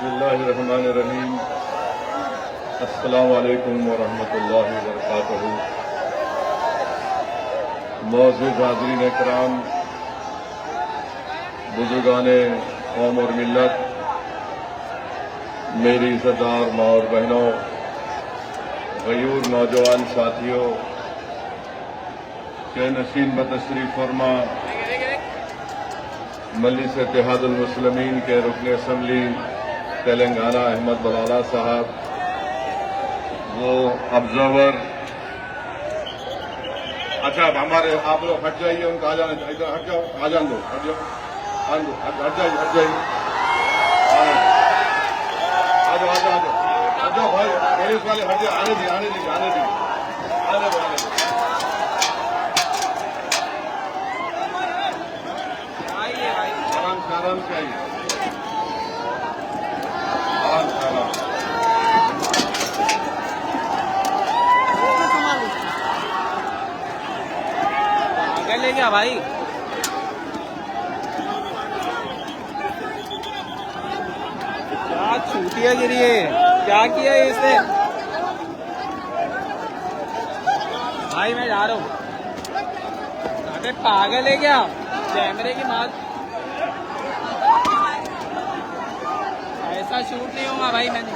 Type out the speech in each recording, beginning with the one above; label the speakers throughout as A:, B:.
A: बिस्मिल्लाहिर्रहमानिर्रहीम। अस्सलामु अलैकुम वरहमतुल्लाहि वबरकातुहू। मौजूद हाज़रीन इकराम, बुजुर्गाने कौम और मिल्लत, मेरी इज़्ज़तदार माँ और बहनों, गयूर नौजवान साथियों, के नशीन बतशरीफ फरमा मजलिस इत्तेहादुल मुस्लिमीन के रुकन असम्बली तेलंगाना अहमद बलाला साहब, वो ऑब्जर्वर। अच्छा, अब हमारे आप लोग हट जाइए, उनको आ जाना, इधर हट जाओ, आ जान दो, हट जाओ, हट जाइए, हट जाइए, आ जाओ भाई, पुलिस वाले हट जाओ, आने दीजिए, आने दीजिए, आने दीजिए, आने दो, आने दो। आराम से आइए,
B: आगे ले गया भाई। क्या छूटिया गिरी है, क्या किया है इसने? भाई मैं जा रहा हूँ। अबे पागल है क्या? कैमरे की बात ऐसा शूट नहीं होगा भाई। मैंने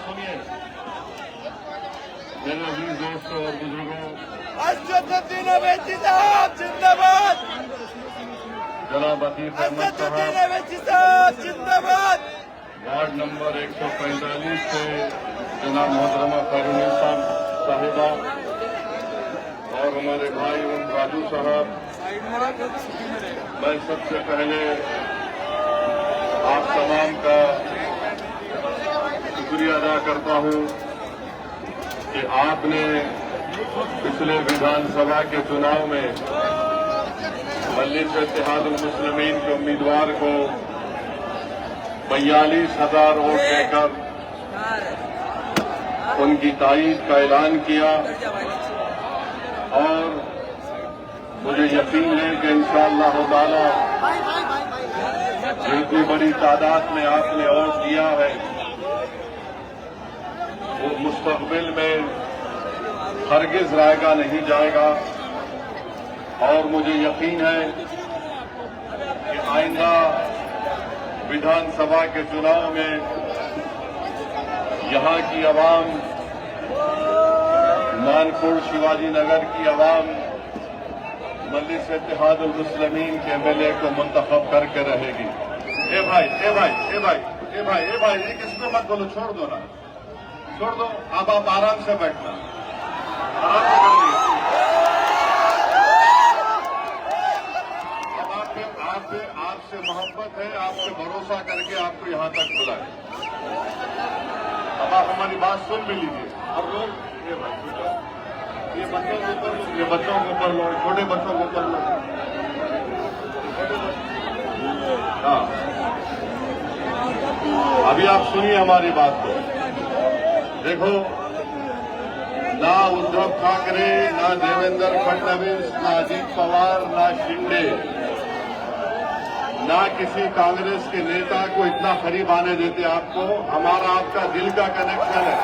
A: सुनिए मेरे अजीज दोस्तों और बुजुर्गों, जनाब अतीफ अहमद साहब, वार्ड नंबर 145 से जनाब मोहतरमा खैरुन्निसा साहिबा और हमारे भाई उन राजू साहब, मैं सबसे पहले आप तमाम का शुक्रिया अदा करता हूं कि आपने पिछले विधानसभा के चुनाव में मजलिस इत्तेहादुल मुस्लिमीन के उम्मीदवार को 42,000 वोट देकर उनकी ताईद का ऐलान किया और मुझे यकीन है कि इंशाअल्लाह ताला जितनी बड़ी तादाद में आपने वोट दिया है वो मुस्तकबिल में हरगिज रायगा नहीं जाएगा। और मुझे यकीन है कि आइंदा विधानसभा के चुनाव में यहाँ की आवाम, मानपुर शिवाजी नगर की आवाम मजलिस इत्तेहादुल मुस्लिमीन के एमएलए को मुंतखब करके रहेगी। ए भाई, ये किसको मत बोलो, छोड़ दो ना, छोड़ दो। अब आप आराम से बैठना, आराम से कर लीजिए। अब आपसे मोहब्बत है, आपसे भरोसा करके आपको यहाँ तक बुलाए। अब आप हमारी बात सुन भी लीजिए। अब लोग ये बच्चों के ऊपर लो, ये बच्चों के ऊपर लो, छोटे बच्चों के ऊपर लो। हाँ, अभी आप सुनिए हमारी बात को। देखो, ना उद्धव ठाकरे, ना देवेंद्र फडणवीस, ना अजित पवार, ना शिंदे, ना किसी कांग्रेस के नेता को इतना करीब आने देते आपको। हमारा आपका दिल का कनेक्शन है।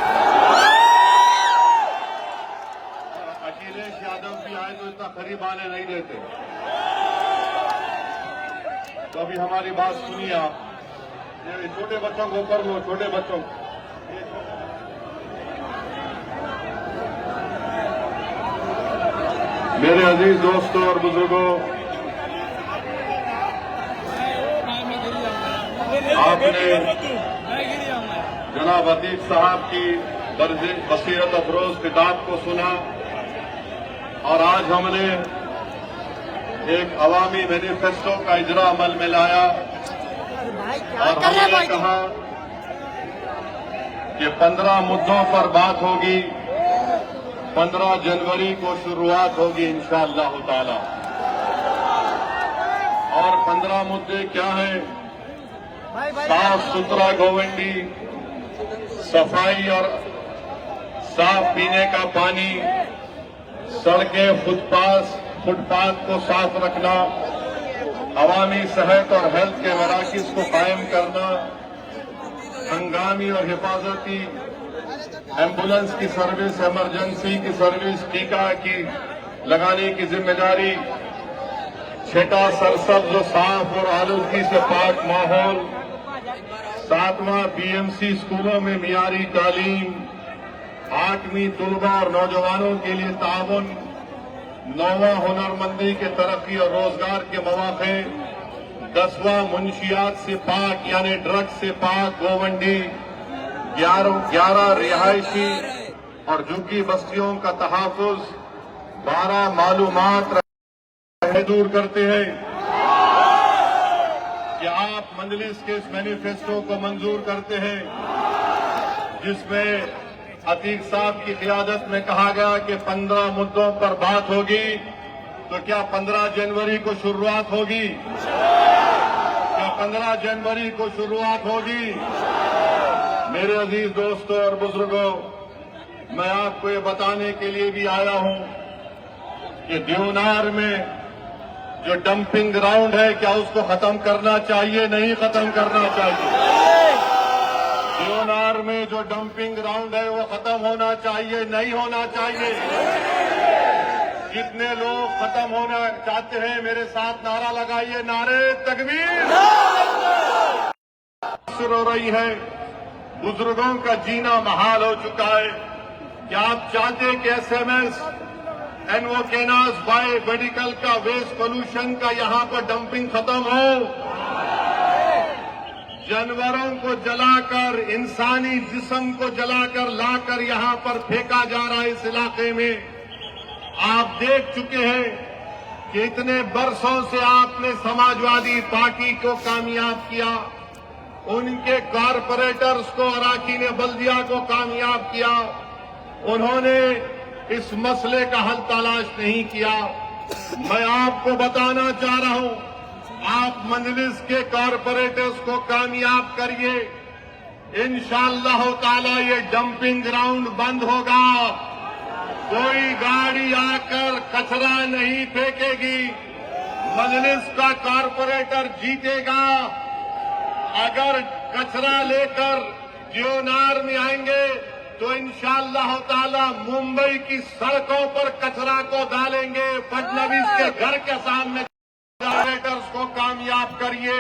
A: चाहे तो इतना करीब आने नहीं देते। तो अभी हमारी बात सुनिए आप। ये छोटे बच्चों को ऊपर लो, छोटे बच्चों को। मेरे अजीज दोस्तों और बुजुर्गों, आपने जनाब अतीक साहब की बसीरत अफरोज किताब को सुना और आज हमने एक अवामी मैनिफेस्टो का इजरा अमल में लाया और हमने कहा कि 15 मुद्दों पर बात होगी। 15 जनवरी को शुरुआत होगी इंशाअल्लाह ताला। और 15 मुद्दे क्या हैं? साफ सुथरा गोवंडी, सफाई और साफ पीने का पानी, सड़कें, फुटपाथ को साफ रखना, अवामी सेहत और हेल्थ के मराकज को कायम करना, हंगामी और हिफाजती एम्बुलेंस की सर्विस, इमरजेंसी की सर्विस, टीका की लगाने की जिम्मेदारी, छठा सरसब्ज और साफ और आलूगी से पाक माहौल, 7वां बीएमसी स्कूलों में मियारी तालीम, 8वीं तलबा और नौजवानों के लिए ताउन, 9वां हुनरमंदी के तरक्की और रोजगार के मौके, 10वां मुंशियात से पाक यानी ड्रग्स से पाक गोवंडी, 11 रिहायशी और झुग्गी बस्तियों का तहफ़्फ़ुज़, 12 मालूमात दूर करते हैं कि आप मजलिस के इस मैनिफेस्टो को मंजूर करते हैं जिसमें अतीक साहब की क़ियादत में कहा गया कि 15 मुद्दों पर बात होगी। तो क्या 15 जनवरी को शुरुआत होगी? क्या 15 जनवरी को शुरुआत होगी? मेरे अजीज दोस्तों और बुजुर्गों, मैं आपको ये बताने के लिए भी आया हूं कि देवनार में जो डंपिंग ग्राउंड है, क्या उसको खत्म करना चाहिए? नहीं खत्म करना चाहिए। देवनार में जो डंपिंग ग्राउंड है वो खत्म होना चाहिए, नहीं होना चाहिए। कितने लोग खत्म होना चाहते हैं? मेरे साथ नारा लगाइए, नारे तकबीर। हो रही है, बुजुर्गों का जीना महाल हो चुका है। क्या आप चाहते हैं कि एसएमएस, एनवोकेनास, बायो मेडिकल का वेस्ट पोल्यूशन का यहां पर डंपिंग खत्म हो? जानवरों को जलाकर, इंसानी जिस्म को जलाकर लाकर यहां पर फेंका जा रहा है। इस इलाके में आप देख चुके हैं कि इतने बरसों से आपने समाजवादी पार्टी को कामयाब किया, उनके कारपोरेटर्स को, अराकीन बल्दिया को कामयाब किया। उन्होंने इस मसले का हल तलाश नहीं किया। मैं आपको बताना चाह रहा हूं, आप मजलिस के कारपोरेटर्स को कामयाब करिए, इंशाअल्लाह ताला ये डंपिंग ग्राउंड बंद होगा। कोई गाड़ी आकर कचरा नहीं फेंकेगी। मजलिस का कारपोरेटर जीतेगा। अगर कचरा लेकर देवनार में आएंगे तो इंशाअल्लाह ताला मुंबई की सड़कों पर कचरा को डालेंगे। फडणवीस के घर के सामने कारपोरेटर्स को कामयाब करिए,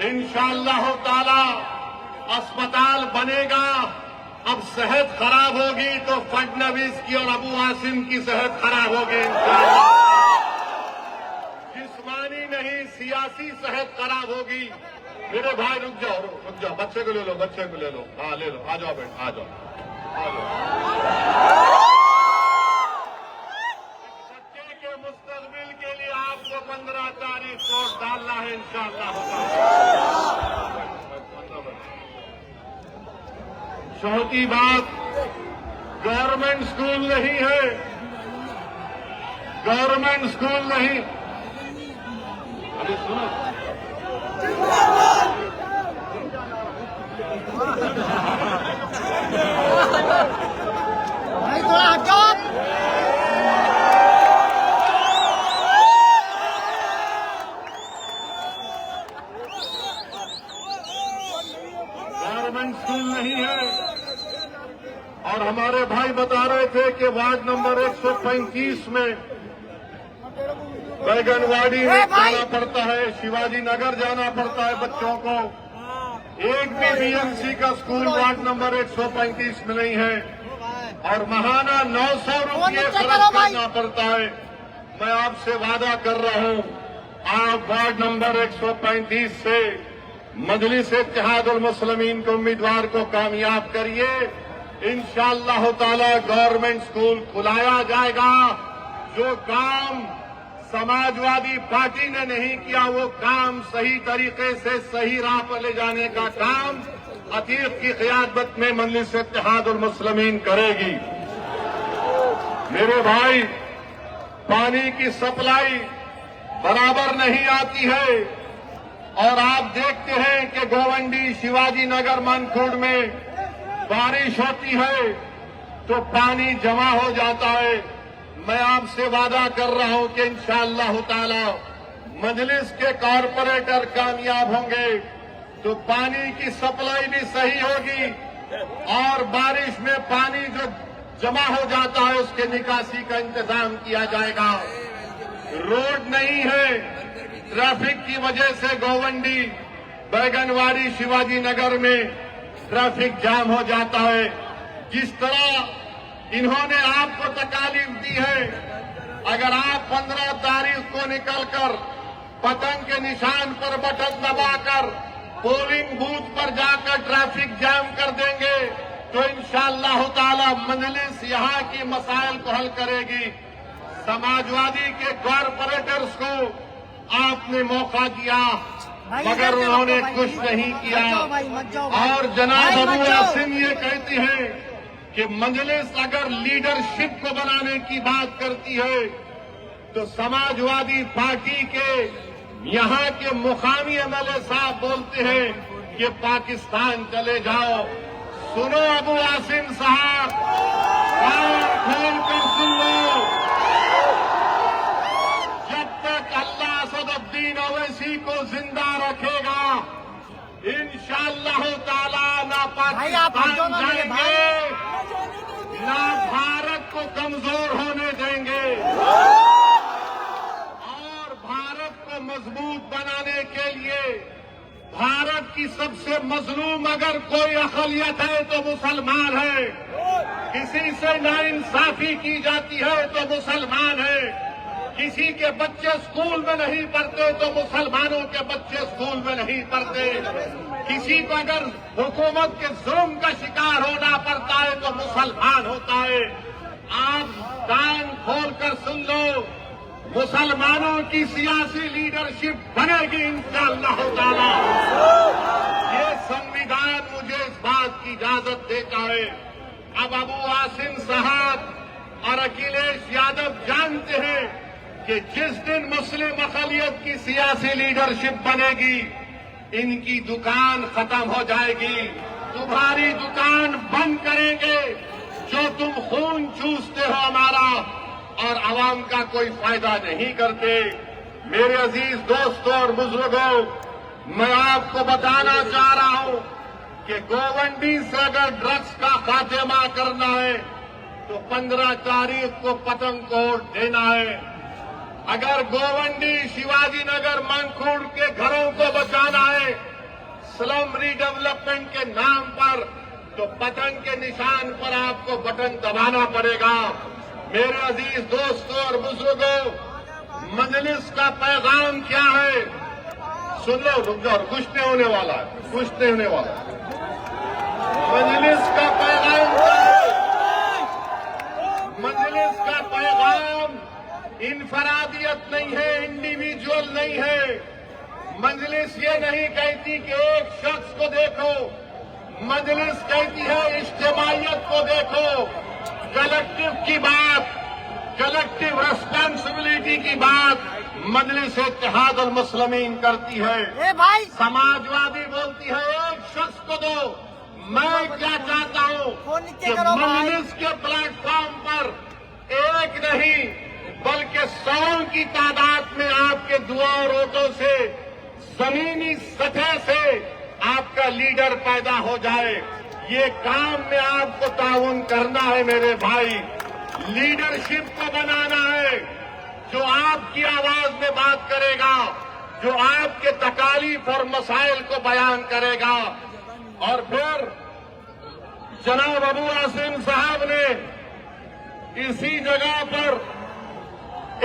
A: इंशाअल्लाह ताला अस्पताल बनेगा। अब सेहत खराब होगी तो फडणवीस की और अबू आसिम की सेहत खराब होगी इंशाअल्लाह। जिस्मानी नहीं, सियासी सेहत खराब होगी। मेरे भाई रुक जाओ, बच्चे को ले लो, बच्चे को ले लो। हाँ ले लो, आ जाओ बेटा, आ जाओ। बच्चे के मुस्तकबिल के लिए आपको 15 तारीख को डालना है इंशाअल्लाह। चौथी बात, गवर्नमेंट स्कूल नहीं है, गवर्नमेंट स्कूल नहीं। अरे सुनो,
C: भाई थोड़ा हटो।
A: गवर्नमेंट स्कूल नहीं है। और हमारे भाई बता रहे थे कि वार्ड नंबर 135 में बैगनवाड़ी जाना पड़ता है, शिवाजी नगर जाना पड़ता है बच्चों को। एक भी बीएमसी का स्कूल वार्ड नंबर 135 में नहीं है और महाना 900 रुपये खर्च करना पड़ता है। मैं आपसे वादा कर रहा हूं, आप वार्ड नंबर 135 से मजलिस इत्तेहादुल मुस्लिमीन के उम्मीदवार को कामयाब करिए। इंशाअल्लाह ताला गवर्नमेंट स्कूल खुलाया जाएगा। जो काम समाजवादी पार्टी ने नहीं किया वो काम सही तरीके से सही राह पर ले जाने का काम अतीक की क़यादत में मजलिस इत्तेहादुल मुस्लिमीन करेगी। मेरे भाई, पानी की सप्लाई बराबर नहीं आती है और आप देखते हैं कि गोवंडी, शिवाजी नगर, मनखुर्द में बारिश होती है तो पानी जमा हो जाता है। मैं आपसे वादा कर रहा हूं कि इंशाअल्लाह ताला मजलिस के कॉरपोरेटर कामयाब होंगे तो पानी की सप्लाई भी सही होगी और बारिश में पानी जो जमा हो जाता है उसके निकासी का इंतजाम किया जाएगा। रोड नहीं है, ट्रैफिक की वजह से गोवंडी, बैगनवाड़ी, शिवाजी नगर में ट्रैफिक जाम हो जाता है। जिस तरह इन्होंने आपको तकालीफ दी है, अगर आप 15 तारीख को निकलकर पतंग के निशान पर बटन दबाकर पोलिंग बूथ पर जाकर ट्रैफिक जाम कर देंगे तो इंशाअल्लाह ताला मजलिस यहाँ की मसाइल को हल करेगी। समाजवादी के कॉरपोरेटर्स को आपने मौका दिया मगर उन्होंने कुछ नहीं किया। और जनाब अबू आसिम ये कहते हैं कि मजलिस अगर लीडरशिप को बनाने की बात करती है तो समाजवादी पार्टी के यहाँ के मुकामी एमएलए साहब बोलते हैं कि पाकिस्तान चले जाओ। सुनो अबू आसिम साहब, कान खोल कर सुन लो। जब तक अल्लाह असदुद्दीन ओवैसी को जिंदा रखेगा इंशाअल्लाह ताला ना पाकिस्तान जाएंगे ना भारत को कमजोर होने देंगे और भारत को मजबूत बनाने के लिए भारत की सबसे मजलूम अगर कोई अक़लियत है तो मुसलमान है। किसी से नाइंसाफी की जाती है तो मुसलमान है। किसी के बच्चे स्कूल में नहीं पढ़ते तो मुसलमानों के बच्चे स्कूल में नहीं पढ़ते। किसी को अगर हुकूमत के जुल्म का शिकार होना पड़ता है तो मुसलमान होता है। आप कान खोलकर सुन लो, मुसलमानों की सियासी लीडरशिप बनेगी इंशाअल्लाह ताला। ये संविधान मुझे इस बात की इजाजत देता है। अब अबू आसिम साहब और अखिलेश यादव जानते हैं कि जिस दिन मुस्लिम अक़लियत की सियासी लीडरशिप बनेगी इनकी दुकान खत्म हो जाएगी। तुम्हारी दुकान बंद करेंगे जो तुम खून चूसते हो हमारा और आवाम का कोई फायदा नहीं करते। मेरे अजीज दोस्तों और बुजुर्गों, मैं आपको बताना चाह रहा हूं कि गोवंडी से अगर ड्रग्स का खात्मा करना है तो 15 तारीख को पतंग कोड देना है। अगर गोवंडी, शिवाजी नगर, मनखुर्द के घरों को बचाना है स्लम रीडेवलपमेंट के नाम पर तो पतंग के निशान पर आपको बटन दबाना पड़ेगा। मेरे अजीज दोस्तों और बुजुर्गों, मजलिस का पैगाम क्या है सुन लो। रुक जाओ, कुछ नहीं होने वाला है, कुछ नहीं होने वाला। मजलिस का पैगाम क्या है? मजलिस का पैगाम इनफरादियत नहीं है, इंडिविजुअल नहीं है। मजलिस ये नहीं कहती कि एक शख्स को देखो, मजलिस कहती है इज्तिमाइयत को देखो। कलेक्टिव की बात, कलेक्टिव रिस्पांसिबिलिटी की बात मजलिस इत्तेहादुल मुस्लिमीन करती है। समाजवादी बोलती है एक शख्स को दो। मैं क्या चाहता हूं कि मजलिस के प्लेटफॉर्म पर एक नहीं बल्कि 100 की तादाद में आपके दुआ और वोटों से जमीनी सतह से आपका लीडर पैदा हो जाए। ये काम में आपको ताउन करना है मेरे भाई। लीडरशिप को बनाना है, जो आपकी आवाज में बात करेगा, जो आपके तकालीफ और मसाइल को बयान करेगा। और फिर जनाब अबू आसिम साहब ने इसी जगह पर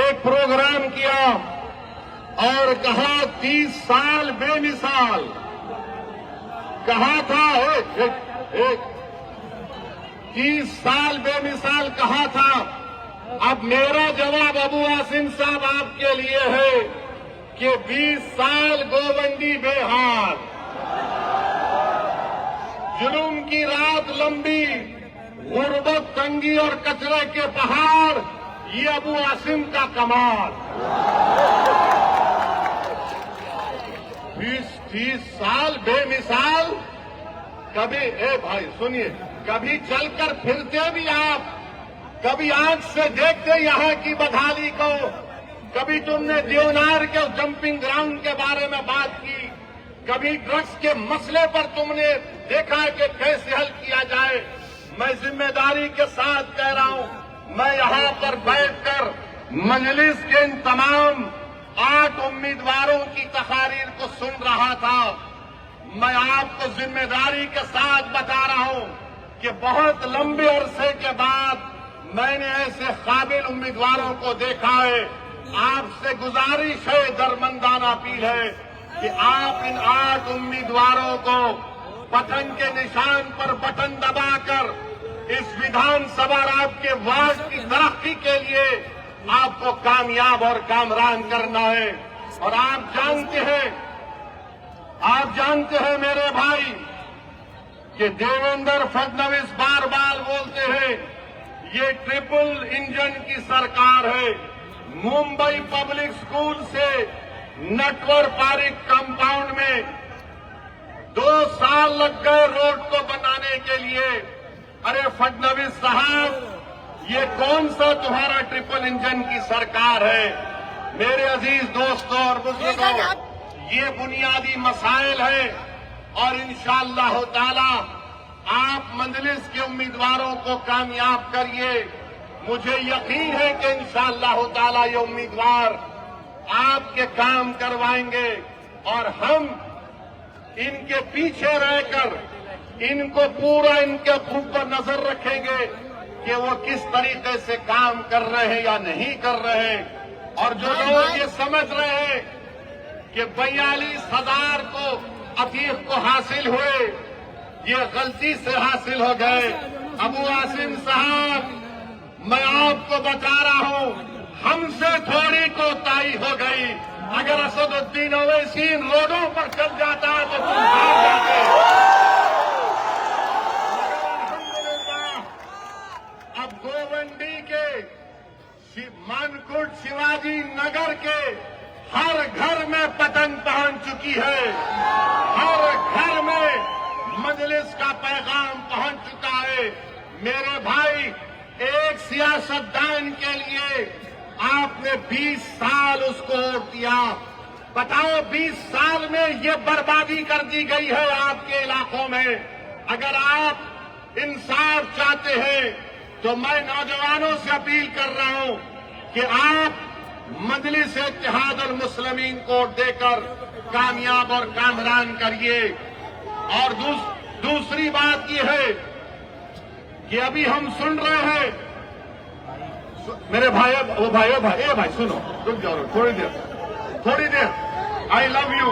A: एक प्रोग्राम किया और कहा 30 साल बेमिसाल, कहा था 30 साल बेमिसाल कहा था। अब मेरा जवाब अबू आसिम साहब आपके लिए है कि 20 साल गोवंदी बेहाल, जुल्म की रात लंबी, गुर्बत, तंगी और कचरे के पहाड़, ये अबू आसिम का कमाल। 20 साल बेमिसाल। कभी भाई सुनिए, कभी चलकर फिरते भी आप, कभी आंख से देखते यहाँ की बदहाली को, कभी तुमने देवनार के जंपिंग ग्राउंड के बारे में बात की, कभी ड्रग्स के मसले पर तुमने देखा कि कैसे हल किया जाए। मैं जिम्मेदारी के साथ कह रहा हूं, मैं यहां पर बैठकर मजलिस के इन तमाम 8 उम्मीदवारों की तकारीर को सुन रहा था। मैं आपको जिम्मेदारी के साथ बता रहा हूं कि बहुत लंबे अरसे के बाद मैंने ऐसे काबिल उम्मीदवारों को देखा है। आपसे गुजारिश है, दरमंदाना अपील है कि आप इन 8 उम्मीदवारों को बटन के निशान पर बटन दबाकर इस विधानसभा राज के वार्ड की तरक्की के लिए आपको कामयाब और कामरान करना है। और आप जानते हैं मेरे भाई कि देवेंद्र फडणवीस बार बार बोलते हैं ये ट्रिपल इंजन की सरकार है। मुंबई पब्लिक स्कूल से नटवर पार्क कंपाउंड में 2 साल लग गए रोड को बनाने के लिए। अरे फडणवीस साहब, ये कौन सा तुम्हारा ट्रिपल इंजन की सरकार है? मेरे अजीज दोस्तों और बुजुर्गों, ये बुनियादी मसाइल है और इंशाअल्लाह ताला आप मजलिस के उम्मीदवारों को कामयाब करिए। मुझे यकीन है कि इंशाअल्लाह ताला ये उम्मीदवार आपके काम करवाएंगे और हम इनके पीछे रहकर इनको पूरा इनके ऊपर नजर रखेंगे कि वो किस तरीके से काम कर रहे हैं या नहीं कर रहे हैं। और जो लोग ये समझ रहे हैं कि 42,000 को अतीक को हासिल हुए, ये गलती से हासिल हो गए। अबू आसिम साहब, मैं आपको बता रहा हूं, हमसे थोड़ी कोताही हो गई। अगर असदुद्दीन ओवैसी इन रोडों पर चल जाता तो तुम भाग जाते। अब गोवंडी के मानकुट शिवाजी नगर के हर घर में पतंग पहुंच चुकी है। हर घर में मजलिस का पैगाम पहुंच चुका है। मेरे भाई, एक सियासतदान के लिए आपने 20 साल उसको वोट दिया। बताओ 20 साल में ये बर्बादी कर दी गई है आपके इलाकों में। अगर आप इंसाफ चाहते हैं तो मैं नौजवानों से अपील कर रहा हूं कि आप मजलिस इत्तेहाद अल मुस्लिमीन को देकर कामयाब और कामरान करिए। और दूसरी बात यह है कि अभी हम सुन रहे हैं, मेरे भाई भाई सुनो, रुक जाओ थोड़ी देर। I love you.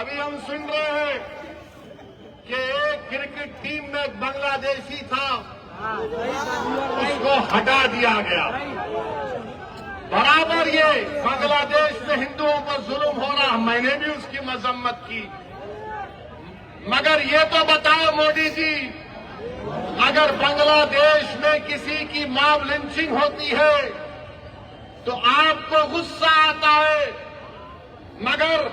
A: अभी हम सुन रहे हैं कि एक क्रिकेट टीम में एक बांग्लादेशी था, उसको हटा दिया गया। बराबर ये बांग्लादेश में हिंदुओं पर जुल्म हो रहा, मैंने भी उसकी मजम्मत की। मगर ये तो बताओ मोदी जी, अगर बांग्लादेश में किसी की मॉब लिंचिंग होती है तो आपको गुस्सा आता है, मगर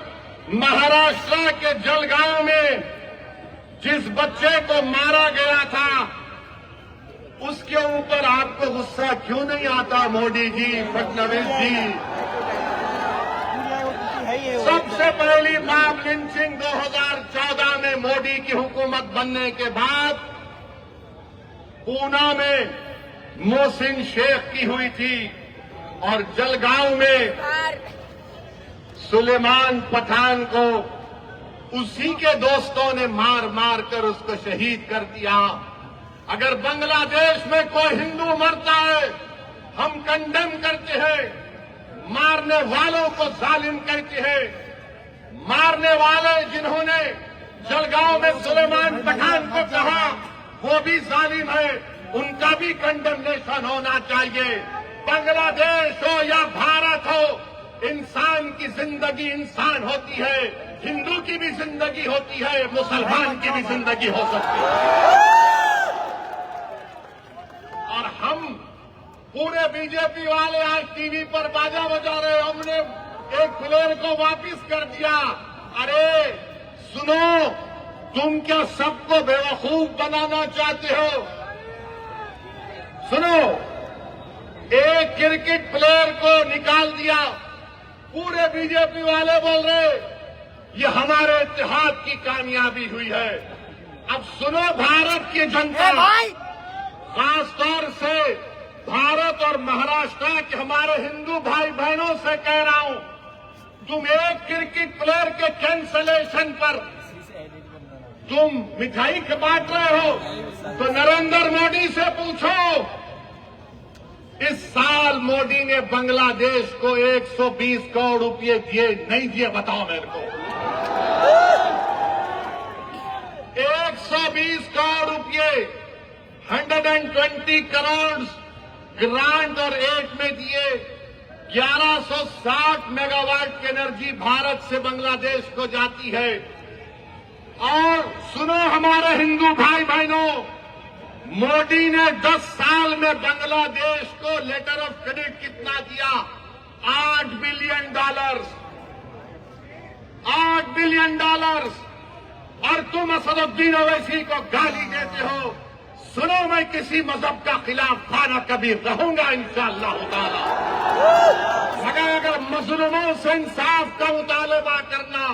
A: महाराष्ट्र के जलगांव में जिस बच्चे को मारा गया था उसके ऊपर आपको गुस्सा क्यों नहीं आता मोदी जी, फडणवीस जी? सबसे पहली मॉब लिंचिंग 2014 में मोदी की हुकूमत बनने के बाद पूना में मोहसिन शेख की हुई थी और जलगांव में सुलेमान पठान को उसी के दोस्तों ने मार मार कर उसको शहीद कर दिया। अगर बांग्लादेश में कोई हिंदू मरता है हम कंडेम करते हैं, मारने वालों को जालिम कहते हैं। मारने वाले जिन्होंने जलगांव में सुलेमान पठान को कहा वो भी जालिम है, उनका भी कंडेमनेशन होना चाहिए। बांग्लादेश हो या भारत हो, इंसान की जिंदगी इंसान होती है, हिंदू की भी जिंदगी होती है, मुसलमान की भी जिंदगी हो सकती है। और हम पूरे बीजेपी वाले आज टीवी पर बाजा बजा रहे, हमने एक प्लेयर को वापस कर दिया। अरे सुनो, तुम क्या सबको बेवकूफ बनाना चाहते हो? सुनो, एक क्रिकेट प्लेयर को निकाल दिया, पूरे बीजेपी वाले बोल रहे ये हमारे इत्तेहाद की कामयाबी हुई है। अब सुनो भारत की जनता, खासतौर से भारत और महाराष्ट्र के हमारे हिंदू भाई बहनों से कह रहा हूं, तुम एक क्रिकेट प्लेयर के कैंसलेशन पर तुम मिठाई बांट रहे हो तो नरेंद्र मोदी से पूछो। इस साल मोदी ने बांग्लादेश को 120 करोड़ रुपए दिए नहीं दिए, बताओ मेरे को। 120 करोड़ रुपए, 120 करोड़ ग्रांट और एड में दिए। 1160 मेगावाट की एनर्जी भारत से बांग्लादेश को जाती है। और सुनो हमारे हिंदू भाई बहनों, मोदी ने 10 साल में बांग्लादेश को लेटर ऑफ क्रेडिट कितना दिया? $8 बिलियन। $8 बिलियन। और तुम असदुद्दीन ओवैसी को गाली देते हो। सुनो, मैं किसी मजहब का खिलाफ खाना कभी रहूंगा इंशाअल्लाह ताला, मगर अगर मजलूमों से इंसाफ का मुतालबा करना,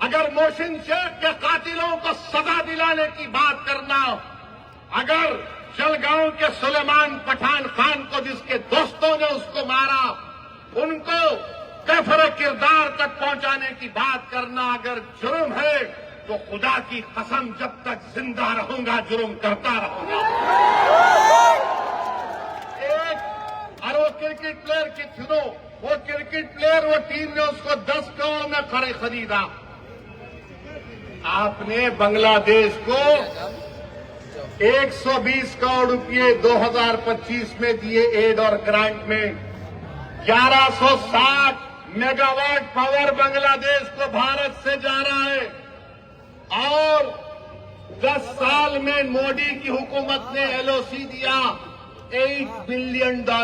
A: अगर मोहसिन शेख के कातिलों को सजा दिलाने की बात करना, अगर जलगांव के सुलेमान पठान खान को जिसके दोस्तों ने उसको मारा उनको कफर किरदार तक पहुंचाने की बात करना अगर जुर्म है तो खुदा की कसम जब तक जिंदा रहूंगा जुर्म करता रहूंगा। और वो क्रिकेट प्लेयर की सुनो, वो क्रिकेट प्लेयर, वो टीम ने उसको 10 करोड़ में खरीदा। आपने बांग्लादेश को 120 करोड़ रुपए 2025 में दिए एड और ग्रांट में। 1160 मेगावाट पावर बांग्लादेश को भारत से जा रहा है। और 10 साल में मोदी की हुकूमत ने एलओसी दिया $8 बिलियन का,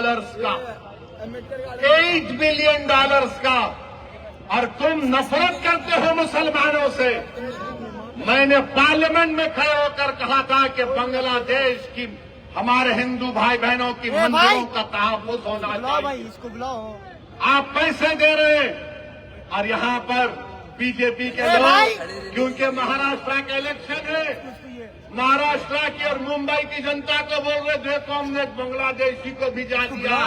A: $8 बिलियन का। और तुम नफरत करते हो मुसलमानों से। मैंने पार्लियामेंट में खड़े होकर कहा था कि बांग्लादेश की हमारे हिंदू भाई बहनों की मंदिरों का तहफ़्फ़ुज़ होना चाहिए।
B: इसको बुलाओ।
A: आप पैसे दे रहे हैं और यहाँ पर बीजेपी के लोग, क्योंकि महाराष्ट्र का इलेक्शन है, महाराष्ट्र की और मुंबई की जनता को बोल रहे देखो हमने एक बांग्लादेशी को भिजा दिया।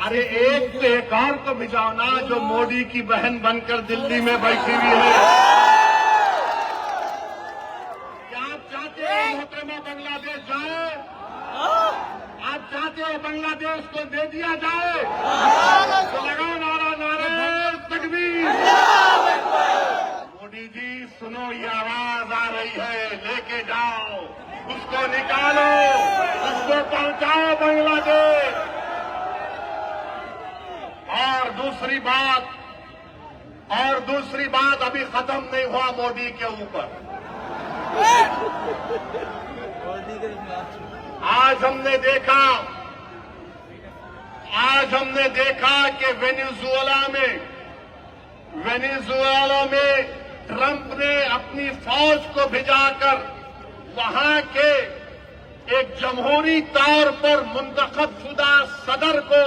A: अरे एक तो एक और को भिजाओ ना जो मोदी की बहन बनकर दिल्ली में बैठी हुई है। क्या आप चाहते हो मोहतरमा बांग्लादेश जाए? आप चाहते हो बांग्लादेश को दे दिया जाए? तो लगाओ नारा, नारे तकबीर। मोदी जी सुनो, ये आवाज आ रही है, लेके जाओ उसको, निकालो उसको, पहुंचाओ बांग्लादेश। और दूसरी बात अभी खत्म नहीं हुआ मोदी के ऊपर। आज हमने देखा कि वेनेजुएला में ट्रंप ने अपनी फौज को भिजाकर वहां के एक जमहूरी तौर पर मुंतखब शुदा सदर को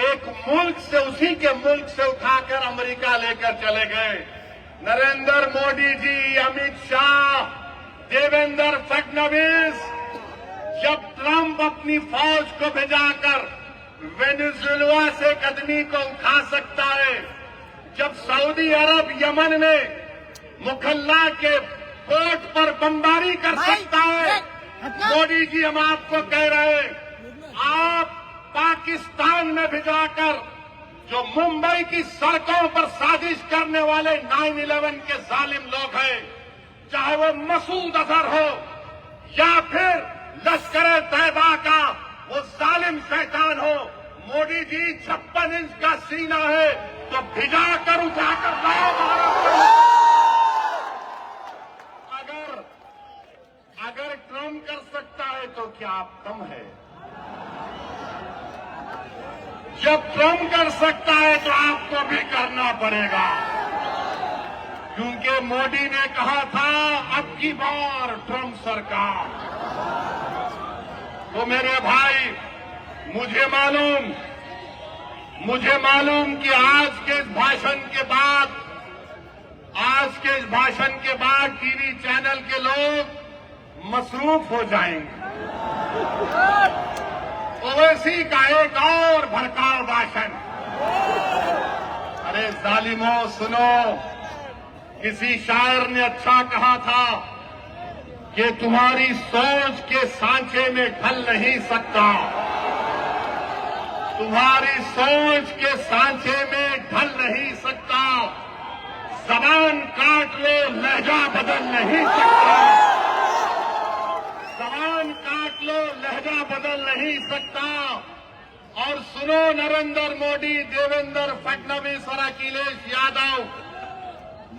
A: एक मुल्क से, उसी के मुल्क से उठाकर अमेरिका लेकर चले गए। नरेंद्र मोदी जी, अमित शाह, देवेंद्र फडणवीस, जब ट्रंप अपनी फौज को भिजाकर वेनेजुएला से कदमी को उठा सकता है, जब सऊदी अरब यमन में मुखल्ला के पोर्ट पर बमबारी कर सकता है, मोदी जी हम आपको कह रहे हैं, आप पाकिस्तान में भिजाकर जो मुंबई की सड़कों पर साजिश करने वाले 9/11 के जालिम लोग हैं, चाहे वो मसूद अजहर हो या फिर लश्कर तैयबा का वो जालिम शैतान हो, मोदी जी 56 इंच का सीना है तो भिजाकर उठाकर लाओ भारत। अगर ट्रम्प कर सकता है तो क्या आप कम है? जब ट्रम्प कर सकता है तो आपको भी करना पड़ेगा, क्योंकि मोदी ने कहा था अब की बार ट्रम्प सरकार। तो मेरे भाई, मुझे मालूम कि आज के इस भाषण के बाद टीवी चैनल के लोग मसरूफ हो जाएंगे। ओवैसी का एक और भड़काऊ भाषण। अरे जालिमों सुनो, किसी शायर ने अच्छा कहा था कि तुम्हारी सोच के सांचे में ढल नहीं सकता, तुम्हारी सोच के सांचे में ढल नहीं सकता, जबान काट लो लहजा बदल नहीं सकता, जबान काट लो लहजा बदल नहीं सकता। और सुनो नरेंद्र मोदी, देवेंद्र फडणवीस और अखिलेश यादव,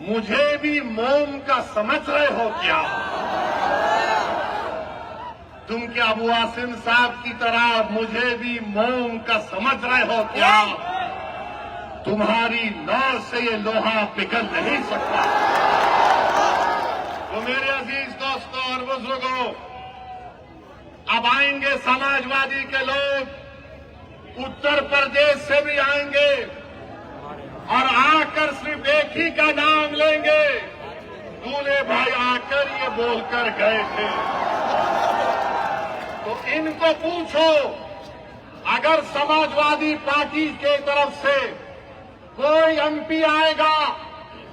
A: मुझे भी मोम का समझ रहे हो क्या? तुम क्या अबू आसिम साहब की तरह मुझे भी मोम का समझ रहे हो क्या? तुम्हारी नौ से ये लोहा पिघल नहीं सकता। तो मेरे अजीज दोस्तों और बुजुर्गों, अब आएंगे समाजवादी के लोग, उत्तर प्रदेश से भी आएंगे और आकर सिर्फ एक ही का नाम लेंगे, दूल्हे भाई आकर ये बोलकर गए थे। तो इनको पूछो, अगर समाजवादी पार्टी के तरफ से कोई एमपी आएगा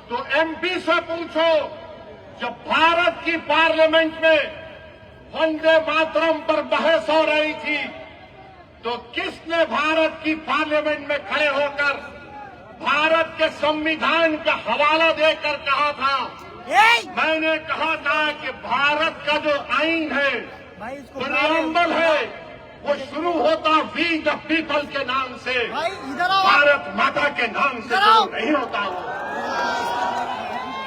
A: तो एमपी से पूछो, जब भारत की पार्लियामेंट में वंदे मातरम पर बहस हो रही थी तो किसने भारत की पार्लियामेंट में खड़े होकर भारत के संविधान का हवाला देकर कहा था? मैंने कहा था कि भारत का जो आईन है, प्रियम्बल है, वो शुरू होता वी द पीपल के नाम से, भारत माता के नाम से शुरू नहीं होता। वो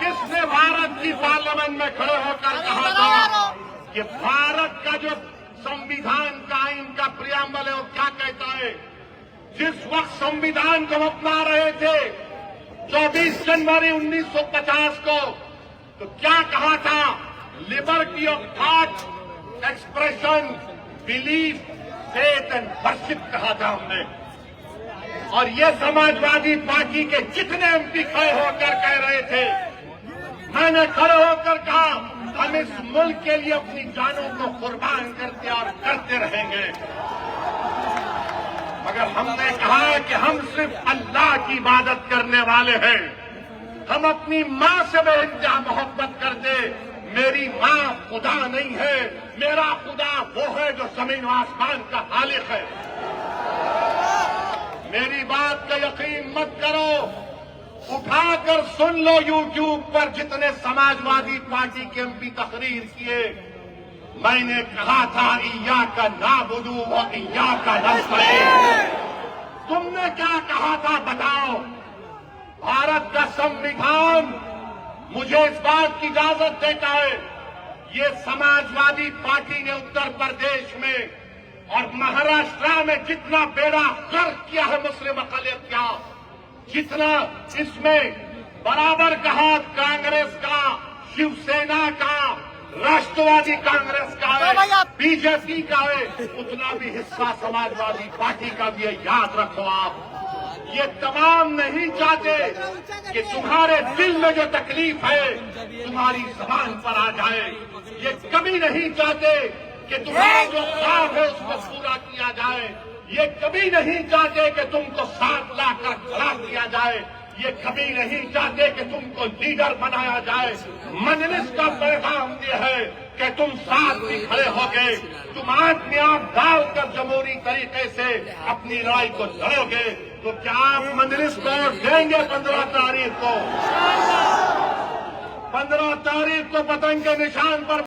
A: किसने भारत की पार्लियामेंट में खड़े होकर कहा था कि भारत का जो संविधान का आईन का प्रियम्बल है वो क्या कहता है? जिस वक्त संविधान को अपना रहे थे 24 जनवरी 1950 को, तो क्या कहा था? Liberty of thought, expression, belief, faith and worship कहा था हमने। और ये समाजवादी पार्टी के जितने एमपी खड़े होकर कह रहे थे, मैंने खड़े होकर कहा हम इस मुल्क के लिए अपनी जानों को कुर्बान करते और करते रहेंगे। मगर हमने कहा कि हम सिर्फ अल्लाह की इबादत करने वाले हैं, हम अपनी माँ से बेइंतहा मोहब्बत करते। मेरी माँ खुदा नहीं है, मेरा खुदा वो है जो जमीन और आसमान का खालिक है। मेरी बात का यकीन मत करो, उठाकर सुन लो यूट्यूब पर जितने समाजवादी पार्टी के एमपी तकरीर किए। मैंने कहा था इय्याका नाबुदु व इय्याका नस्तईन। तुमने क्या कहा था बताओ? भारत का संविधान मुझे इस बात की इजाजत देता है, ये समाजवादी पार्टी ने उत्तर प्रदेश में और महाराष्ट्र में जितना बेड़ा गर्क किया है मुस्लिम अक़लियत का, जितना इसमें बराबर का हाथ कांग्रेस का, शिवसेना का, राष्ट्रवादी कांग्रेस का है, बीजेपी का है, उतना भी हिस्सा समाजवादी पार्टी का भी है। याद रखो आप, ये तमाम नहीं चाहते कि तुम्हारे दिल में जो तकलीफ है तुम्हारी जबान पर आ जाए। ये कभी नहीं चाहते कि तुम्हारा जो ख्वाब है उसको पूरा किया जाए। ये कभी नहीं चाहते कि तुमको साथ लाकर खड़ा किया जाए। ये कभी नहीं चाहते कि तुमको लीडर बनाया जाए। मजलिस का पैगाम ये है कि तुम साथ भी खड़े हो गए, तुम आत्म आप डालकर जमहूरी तरीके से अपनी लड़ाई को लड़ोगे। तो क्या आप मजलिस को देंगे 15 तारीख को? 15 तारीख को पतंग के निशान पर